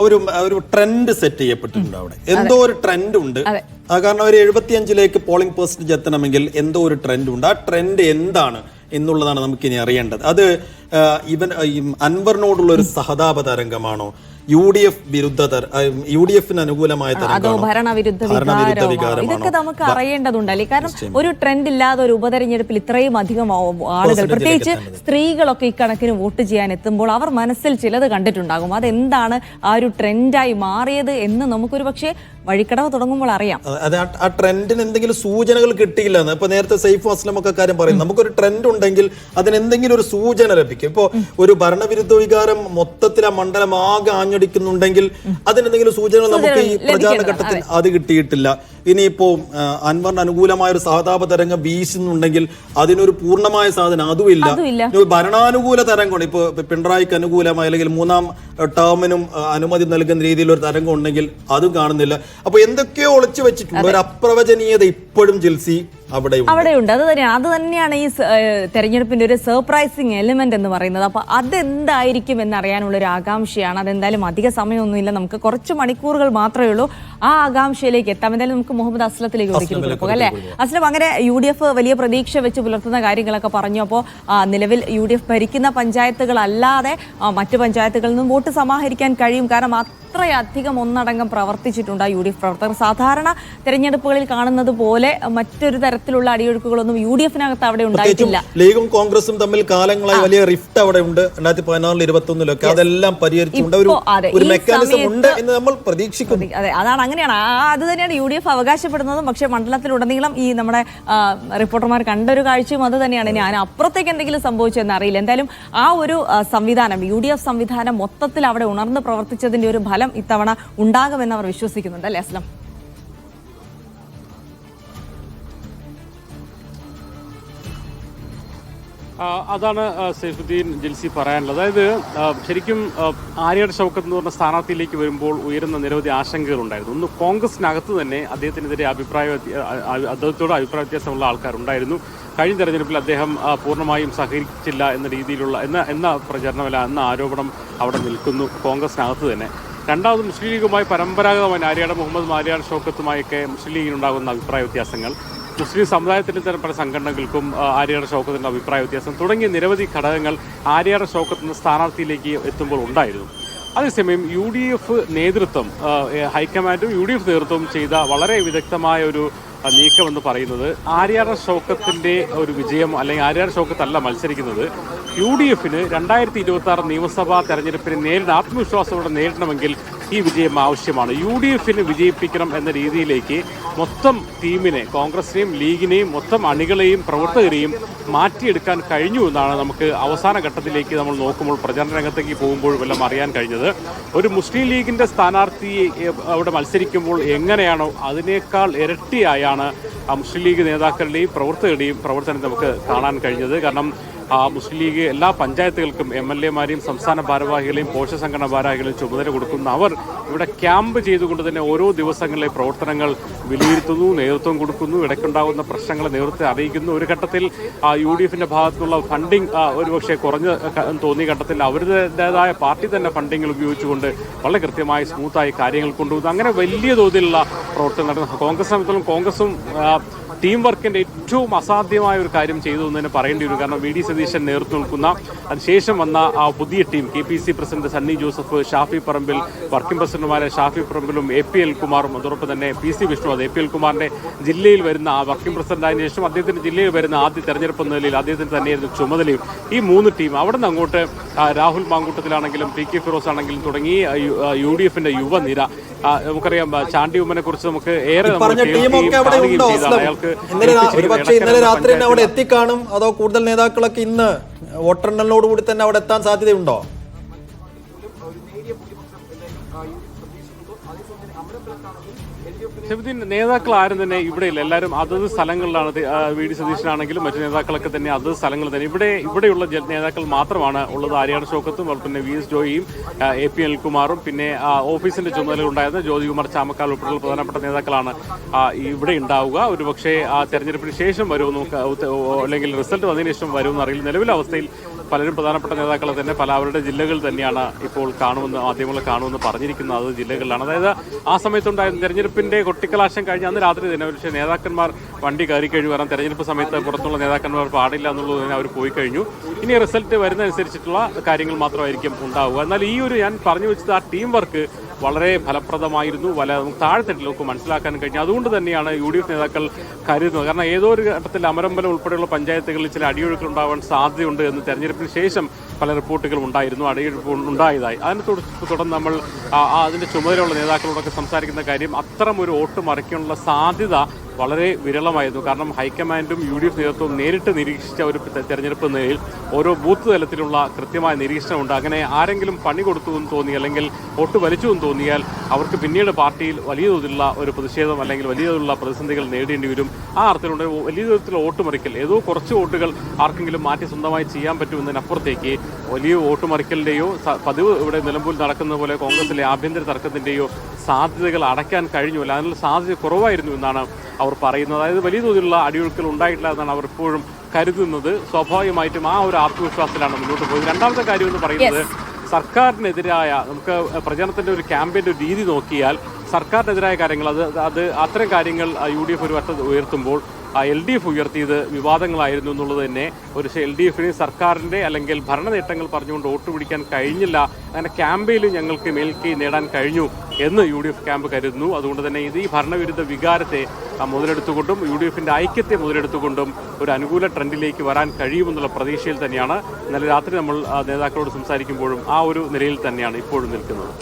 ഒരു trend set ചെയ്യപ്പെട്ടിട്ടുണ്ട് അവിടെ. എന്തോ ഒരു ട്രെൻഡ് ഉണ്ട്. കാരണം ഒരു 75-ലേക്ക് പോളിംഗ് പെർസെന്റേജ് എത്തണമെങ്കിൽ എന്തോ ഒരു ട്രെൻഡ് ഉണ്ട്. ആ ട്രെൻഡ് എന്താണ് എന്നുള്ളതാണ് നമുക്കിനി അറിയേണ്ടത്. അത് അൻവറിനോടുള്ള ഒരു സഹതാപ തരംഗമാണോ, യുഡിഎഫിന് അനുകൂലമായ ഇതൊക്കെ നമുക്ക് അറിയേണ്ടതുണ്ടല്ലേ. കാരണം ഒരു ട്രെൻഡ് ഇല്ലാതെ ഒരു ഉപതെരഞ്ഞെടുപ്പിൽ ഇത്രയും അധികം ആളുകൾ, പ്രത്യേകിച്ച് സ്ത്രീകളൊക്കെ ഇക്കണക്കിന് വോട്ട് ചെയ്യാൻ എത്തുമ്പോൾ അവർ മനസ്സിൽ ചിലത് കണ്ടിട്ടുണ്ടാകും. അതെന്താണ് ആ ഒരു ട്രെൻഡായി മാറിയത് എന്ന് നമുക്കൊരു പക്ഷേ വഴിക്കടവ് തുടങ്ങുമ്പോൾ അറിയാം. ആ ട്രെൻഡിന് എന്തെങ്കിലും സൂചനകൾ കിട്ടിയില്ലെന്ന് ഇപ്പൊ നേരത്തെ സൈഫ് അസ്ലം ഒക്കെ കാര്യം പറയും. നമുക്കൊരു ട്രെൻഡ് ഉണ്ടെങ്കിൽ അതിന് എന്തെങ്കിലും ഒരു സൂചന ലഭിക്കും. ഇപ്പോ ഒരു ഭരണവിരുദ്ധ വികാരം മൊത്തത്തിൽ ആ മണ്ഡലം ആകെ ആഞ്ഞടിക്കുന്നുണ്ടെങ്കിൽ അതിനെന്തെങ്കിലും സൂചനകൾ നമുക്ക് ഈ പ്രചാരണ ഘട്ടത്തിൽ അത് കിട്ടിയിട്ടില്ല. ഇനിയിപ്പോ അൻവറിന് അനുകൂലമായ ഒരു സഹതാപ തരംഗം വീശുന്നുണ്ടെങ്കിൽ അതിനൊരു പൂർണ്ണമായ സാധനം അതുമില്ല. ഭരണാനുകൂല തരംഗമാണ്. ഇപ്പൊ പിണറായിക്ക് അനുകൂലമായ അല്ലെങ്കിൽ മൂന്നാം ടേമിനും അനുമതി നൽകുന്ന രീതിയിൽ ഒരു തരംഗം ഉണ്ടെങ്കിൽ അതും കാണുന്നില്ല. അപ്പൊ എന്തൊക്കെയോ ഒളിച്ചു വെച്ചിട്ടുണ്ട്. ഒരു അപ്രവചനീയത ഇപ്പോഴും ജിൽസി അവിടെയുണ്ട്. അത് തന്നെയാണ് ഈ തെരഞ്ഞെടുപ്പിന്റെ ഒരു സർപ്രൈസിങ് എലിമെന്റ് എന്ന് പറയുന്നത്. അപ്പൊ അതെന്തായിരിക്കും എന്നറിയാനുള്ള ഒരു ആകാംക്ഷയാണ്. അതെന്തായാലും അധിക സമയമൊന്നുമില്ല, നമുക്ക് കുറച്ച് മണിക്കൂറുകൾ മാത്രമേ ഉള്ളൂ ആ ആകാംക്ഷയിലേക്ക് എത്താം. എന്തായാലും നമുക്ക് മുഹമ്മദ് അസ്ലത്തിലേക്ക് ഒരിക്കലും പോകാം അല്ലെ. അസ്ലം, അങ്ങനെ UDF വലിയ പ്രതീക്ഷ വെച്ച് പുലർത്തുന്ന കാര്യങ്ങളൊക്കെ പറഞ്ഞു. അപ്പോൾ നിലവിൽ UDF ഭരിക്കുന്ന പഞ്ചായത്തുകളല്ലാതെ മറ്റു പഞ്ചായത്തുകളിൽ നിന്നും വോട്ട് സമാഹരിക്കാൻ കഴിയും. കാരണം അത്രയധികം ഒന്നടങ്കം പ്രവർത്തിച്ചിട്ടുണ്ട് UDF പ്രവർത്തകർ. സാധാരണ തെരഞ്ഞെടുപ്പുകളിൽ കാണുന്നത് പോലെ മറ്റൊരു തരത്തിലുള്ള അടിയൊഴുക്കുകളൊന്നും UDF-നകത്ത് അവിടെ ഉണ്ടായിട്ടില്ല. ലീഗും കോൺഗ്രസും തമ്മിൽ കാലങ്ങളായി വലിയ റിഫ്റ്റ് അവിടെ ഉണ്ട്. 2014-21 അതെല്ലാം പരിഹരിച്ചുകൊണ്ട് ഒരു മെക്കാനിസം ഉണ്ട് എന്ന് നമ്മൾ പ്രതീക്ഷിക്കുന്നു. അതെ, അതാണ് അങ്ങനെയാണ്. അത് തന്നെയാണ് UDF അവകാശപ്പെടുന്നതും. പക്ഷേ മണ്ഡലത്തിലുടനീളം ഈ നമ്മുടെ റിപ്പോർട്ടർമാർ കണ്ടൊരു കാഴ്ചയും അത് തന്നെയാണ്. ഞാൻ അപ്പുറത്തേക്ക് എന്തെങ്കിലും സംഭവിച്ചെന്ന് അറിയില്ല. എന്തായാലും ആ ഒരു സംവിധാനം, UDF സംവിധാനം മൊത്തത്തിൽ അവിടെ ഉണർന്ന് പ്രവർത്തിച്ചതിന്റെ ഒരു ഫലം ഇത്തവണ ഉണ്ടാകുമെന്ന് അവർ വിശ്വസിക്കുന്നുണ്ട് അല്ലേ അസ്ലം? അതാണ് സൈഫുദ്ദീൻ, ജിൽസി പറയാനുള്ളത്. അതായത് ശരിക്കും ആര്യാട് ഷൗക്കത്ത് എന്ന് പറഞ്ഞ സ്ഥാനാർത്ഥിയിലേക്ക് വരുമ്പോൾ ഉയരുന്ന നിരവധി ആശങ്കകളുണ്ടായിരുന്നു. ഒന്ന്, കോൺഗ്രസിനകത്ത് തന്നെ അദ്ദേഹത്തിനെതിരെ അദ്ദേഹത്തോട് അഭിപ്രായ വ്യത്യാസമുള്ള ആൾക്കാരുണ്ടായിരുന്നു. കഴിഞ്ഞ തെരഞ്ഞെടുപ്പിൽ അദ്ദേഹം പൂർണ്ണമായും സഹകരിച്ചില്ല എന്ന രീതിയിലുള്ള എന്ന പ്രചരണമല്ല എന്ന ആരോപണം അവിടെ നിൽക്കുന്നു കോൺഗ്രസിനകത്ത് തന്നെ. രണ്ടാമത്, മുസ്ലിം ലീഗുമായി പരമ്പരാഗതമായി ആര്യാട് ഷൗക്കത്തുമായൊക്കെ മുസ്ലിം ലീഗിനുണ്ടാകുന്ന അഭിപ്രായ വ്യത്യാസങ്ങൾ, മുസ്ലിം സമുദായത്തിൻ്റെ തന്നെ പല സംഘടനകൾക്കും ആര്യാട് ഷൗക്കത്തിൻ്റെ അഭിപ്രായ വ്യത്യാസം തുടങ്ങിയ നിരവധി ഘടകങ്ങൾ ആര്യാട് ഷൗക്കത്ത് സ്ഥാനാർത്ഥിയിലേക്ക് എത്തുമ്പോൾ ഉണ്ടായിരുന്നു. അതേസമയം UDF നേതൃത്വം, ഹൈക്കമാൻഡും UDF നേതൃത്വവും ചെയ്ത വളരെ വിദഗ്ധമായ ഒരു നീക്കമെന്ന് പറയുന്നത് ആര്യാട് ഷൗക്കത്തിൻ്റെ ഒരു വിജയം, അല്ലെങ്കിൽ ആര്യാട് ഷൗക്കത്തല്ല മത്സരിക്കുന്നത്. UDF-ന് 2026 നിയമസഭാ തെരഞ്ഞെടുപ്പിനെ ആത്മവിശ്വാസത്തോടെ നേരിടണമെങ്കിൽ ഈ വിജയം ആവശ്യമാണ്. UDF-ന് വിജയിപ്പിക്കണം എന്ന രീതിയിലേക്ക് മൊത്തം ടീമിനെ, കോൺഗ്രസിനെയും ലീഗിനെയും മൊത്തം അണികളെയും പ്രവർത്തകരെയും മാറ്റിയെടുക്കാൻ കഴിഞ്ഞു എന്നാണ് നമുക്ക് അവസാന ഘട്ടത്തിലേക്ക് നമ്മൾ നോക്കുമ്പോൾ, പ്രചരണ രംഗത്തേക്ക് പോകുമ്പോൾ എല്ലാം അറിയാൻ കഴിഞ്ഞത്. ഒരു മുസ്ലിം ലീഗിൻ്റെ സ്ഥാനാർത്ഥി അവിടെ മത്സരിക്കുമ്പോൾ എങ്ങനെയാണോ അതിനേക്കാൾ ഇരട്ടിയായാണ് മുസ്ലിം ലീഗ് നേതാക്കളുടെയും പ്രവർത്തകരുടെയും പ്രവർത്തനം നമുക്ക് കാണാൻ കഴിഞ്ഞത്. കാരണം മുസ്ലിം ലീഗ് എല്ലാ പഞ്ചായത്തുകൾക്കും MLA-മാരെയും സംസ്ഥാന ഭാരവാഹികളെയും പോഷക സംഘടനാ ഭാരവാഹികളെയും ചുമതല കൊടുക്കുന്ന അവർ ഇവിടെ ക്യാമ്പ് ചെയ്തുകൊണ്ട് തന്നെ ഓരോ ദിവസങ്ങളിലെ പ്രവർത്തനങ്ങൾ വിലയിരുത്തുന്നു, നേതൃത്വം കൊടുക്കുന്നു, ഇടയ്ക്കുണ്ടാകുന്ന പ്രശ്നങ്ങളെ നേതൃത്വത്തെ അറിയിക്കുന്നു. ഒരു ഘട്ടത്തിൽ UDF-ന്റെ ഭാഗത്തുള്ള ഫണ്ടിങ് ഒരുപക്ഷെ കുറഞ്ഞ് തോന്നിയ ഘട്ടത്തിൽ അവരുടേതായ പാർട്ടി തന്നെ ഫണ്ടിങ്ങൾ ഉപയോഗിച്ചുകൊണ്ട് വളരെ കൃത്യമായി സ്മൂത്തായി കാര്യങ്ങൾ കൊണ്ടുപോകുന്നു. അങ്ങനെ വലിയ തോതിലുള്ള പ്രവർത്തനം നടന്നു. കോൺഗ്രസ് സംബന്ധിച്ചിടത്തോളം കോൺഗ്രസും ടീം വർക്കിൻ്റെ ഏറ്റവും അസാധ്യമായ ഒരു കാര്യം ചെയ്തു എന്ന് തന്നെ പറയേണ്ടി വരും. കാരണം VD സതീശൻ നേതൃത്വം നൽകുന്ന അതിനുശേഷം വന്ന ആ പുതിയ team, KPC president Sunny Joseph, Shafi Parambil, working പ്രസിഡന്റുമാരെ ഷാഫി പറമ്പിലും APL കുമാറും, അതോടൊപ്പം തന്നെ PC വിഷ്ണു, അത് APL കുമാറിന്റെ ജില്ലയിൽ വരുന്ന ആ വർക്കിംഗ് പ്രസിഡന്റായതിനു ശേഷം അദ്ദേഹത്തിന്റെ ജില്ലയിൽ വരുന്ന ആദ്യ തെരഞ്ഞെടുപ്പ് എന്ന നിലയിൽ അദ്ദേഹത്തിന് തന്നെയായിരുന്നു ചുമതലയും. ഈ 3 ടീം അവിടെ നിന്ന് അങ്ങോട്ട് രാഹുൽ മാങ്കൂട്ടത്തിലാണെങ്കിലും PK ഫിറോസ് ആണെങ്കിലും തുടങ്ങി UDF-ന്റെ യുവനിര, നമുക്കറിയാം ചാണ്ടി ഉമ്മനെ കുറിച്ച് നമുക്ക് ഏറെ അയാൾക്ക് ഇന്നലെ രാത്രി തന്നെ അവിടെ എത്തിക്കാണും. അതോ കൂടുതൽ നേതാക്കളൊക്കെ ഇന്ന് വോട്ടെണ്ണലിനോടുകൂടി തന്നെ അവിടെ എത്താൻ സാധ്യതയുണ്ടോ? നേതാക്കൾ ആരും തന്നെ ഇവിടെയില്ല. എല്ലാവരും അതത് സ്ഥലങ്ങളിലാണ്. VD സതീശനാണെങ്കിലും മറ്റു നേതാക്കളൊക്കെ തന്നെ അതത് സ്ഥലങ്ങളിൽ തന്നെ. ഇവിടെയുള്ള നേതാക്കൾ മാത്രമാണ് ഉള്ളത്. ആര്യാട് ഷൗക്കത്തും പിന്നെ VS ജോയിയും APL കുമാറും പിന്നെ ഓഫീസിന്റെ ചുമതല ഉണ്ടായിരുന്ന ജ്യോതികുമാർ ചാമക്കാൽ ഉൾപ്പെടെയുള്ള പ്രധാനപ്പെട്ട നേതാക്കളാണ് ഇവിടെ ഉണ്ടാവുക. ഒരു പക്ഷേ തെരഞ്ഞെടുപ്പിന് ശേഷം വരുമെന്ന്, അല്ലെങ്കിൽ റിസൾട്ട് വന്നതിന് ശേഷം വരുമെന്ന് അറിയില്ല. നിലവിലെ അവസ്ഥയിൽ പലരും പ്രധാനപ്പെട്ട നേതാക്കളെ തന്നെ അവരുടെ ജില്ലകൾ തന്നെയാണ് ഇപ്പോൾ മാധ്യമങ്ങൾ കാണുമെന്ന് പറഞ്ഞിരിക്കുന്നത്. അത് ജില്ലകളിലാണ്. അതായത് ആ സമയത്തുണ്ടായിരുന്ന തെരഞ്ഞെടുപ്പിന്റെ കൊട്ടിക്കലാശം കഴിഞ്ഞ് അന്ന് രാത്രി തന്നെ പക്ഷേ നേതാക്കന്മാർ വണ്ടി കയറി കഴിഞ്ഞു. കാരണം തെരഞ്ഞെടുപ്പ് സമയത്ത് പുറത്തുള്ള നേതാക്കന്മാർ പാടില്ല എന്നുള്ളത് തന്നെ അവർ പോയി കഴിഞ്ഞു. ഇനി റിസൾട്ട് വരുന്നതനുസരിച്ചിട്ടുള്ള കാര്യങ്ങൾ മാത്രമായിരിക്കും ഉണ്ടാവുക. എന്നാൽ ഈ ഒരു ഞാൻ പറഞ്ഞു വെച്ചത് ആ ടീം വർക്ക് വളരെ ഫലപ്രദമായിരുന്നു. താഴ്ത്തട്ടിൽ നമുക്ക് മനസ്സിലാക്കാൻ കഴിഞ്ഞു. അതുകൊണ്ട് തന്നെയാണ് UDF നേതാക്കൾ കരുതുന്നത്. കാരണം ഏതോ ഒരു ഘട്ടത്തിൽ അമരമ്പലം ഉൾപ്പെടെയുള്ള പഞ്ചായത്തുകളിൽ ചില അടിയൊഴുക്കുകൾ ഉണ്ടാവാൻ സാധ്യതയുണ്ട് എന്ന് തെരഞ്ഞെടുപ്പിന് ശേഷം പല റിപ്പോർട്ടുകളും ഉണ്ടായിരുന്നു, അടിയൊഴുക്ക് ഉണ്ടായതായി. അതിനെ തുടർന്ന് നമ്മൾ അതിന്റെ ചുമതലയുള്ള നേതാക്കളോടൊക്കെ സംസാരിക്കുന്ന കാര്യം അത്തരം ഒരു വോട്ട് മറിക്കാനുള്ള സാധ്യത വളരെ വിരളമായിരുന്നു. കാരണം ഹൈക്കമാൻഡും UDF നേതൃത്വവും നേരിട്ട് നിരീക്ഷിച്ച ഒരു തെരഞ്ഞെടുപ്പ് നിലയിൽ ഓരോ ബൂത്ത് തലത്തിലുള്ള കൃത്യമായ നിരീക്ഷണമുണ്ട്. അങ്ങനെ ആരെങ്കിലും പണി കൊടുത്തു എന്ന് തോന്നി അല്ലെങ്കിൽ വോട്ട് വലിച്ചു എന്ന് തോന്നിയാൽ അവർക്ക് പിന്നീട് പാർട്ടിയിൽ വലിയ തോതിലുള്ള ഒരു പ്രതിഷേധം അല്ലെങ്കിൽ വലിയ തോതിലുള്ള പ്രതിസന്ധികൾ നേടേണ്ടി വരും. ആ അർത്ഥത്തിലുണ്ട് വലിയ തോതിലുള്ള വോട്ട് മറിക്കൽ, ഏതോ കുറച്ച് വോട്ടുകൾ ആർക്കെങ്കിലും മാറ്റി സ്വന്തമായി ചെയ്യാൻ പറ്റുമെന്നതിനപ്പുറത്തേക്ക് വലിയ വോട്ട് മറിക്കലിൻ്റെയോ പതിവ് ഇവിടെ നിലമ്പൂർ നടക്കുന്ന പോലെ കോൺഗ്രസിലെ ആഭ്യന്തര തർക്കത്തിൻ്റെയോ സാധ്യതകൾ അടയ്ക്കാൻ കഴിഞ്ഞില്ല. അതിനുള്ള സാധ്യത കുറവായിരുന്നു എന്നാണ് അവർ പറയുന്നത്. അതായത് വലിയ തോതിലുള്ള അടിയൊഴുക്കൽ ഉണ്ടായിട്ടില്ല എന്നാണ് അവർ ഇപ്പോഴും കരുതുന്നത്. സ്വാഭാവികമായിട്ടും ആ ഒരു ആത്മവിശ്വാസത്തിലാണ് മുന്നോട്ട് പോയത്. രണ്ടാമത്തെ കാര്യം എന്ന് പറയുന്നത് സർക്കാരിനെതിരായ നമുക്ക് പ്രചരണത്തിന്റെ ഒരു ക്യാമ്പയിൻ്റെ ഒരു രീതി നോക്കിയാൽ സർക്കാരിനെതിരായ കാര്യങ്ങൾ അത് അത്തരം കാര്യങ്ങൾ UDF ഒരു വട്ടം ഉയർത്തുമ്പോൾ LDF ഉയർത്തിയത് വിവാദങ്ങളായിരുന്നു എന്നുള്ളത് തന്നെ ഒരു LDFന് സർക്കാരിൻ്റെ അല്ലെങ്കിൽ ഭരണ നേട്ടങ്ങൾ പറഞ്ഞുകൊണ്ട് വോട്ട് പിടിക്കാൻ കഴിഞ്ഞില്ല. അങ്ങനെ ക്യാമ്പയിലും ഞങ്ങൾക്ക് മേൽക്കൈ നേടാൻ കഴിഞ്ഞു എന്ന് UDF ക്യാമ്പ് കരുതുന്നു. അതുകൊണ്ട് തന്നെ ഈ ഭരണവിരുദ്ധ വികാരത്തെ മുതലെടുത്തുകൊണ്ടും UDFന്റെ ഐക്യത്തെ മുതലെടുത്തുകൊണ്ടും ഒരു അനുകൂല ട്രെൻഡിലേക്ക് വരാൻ കഴിയുമെന്നുള്ള പ്രതീക്ഷയിൽ തന്നെയാണ് ഇന്നലെ രാത്രി നമ്മൾ നേതാക്കളോട് സംസാരിക്കുമ്പോഴും ആ ഒരു നിലയിൽ തന്നെയാണ് ഇപ്പോഴും നിൽക്കുന്നത്.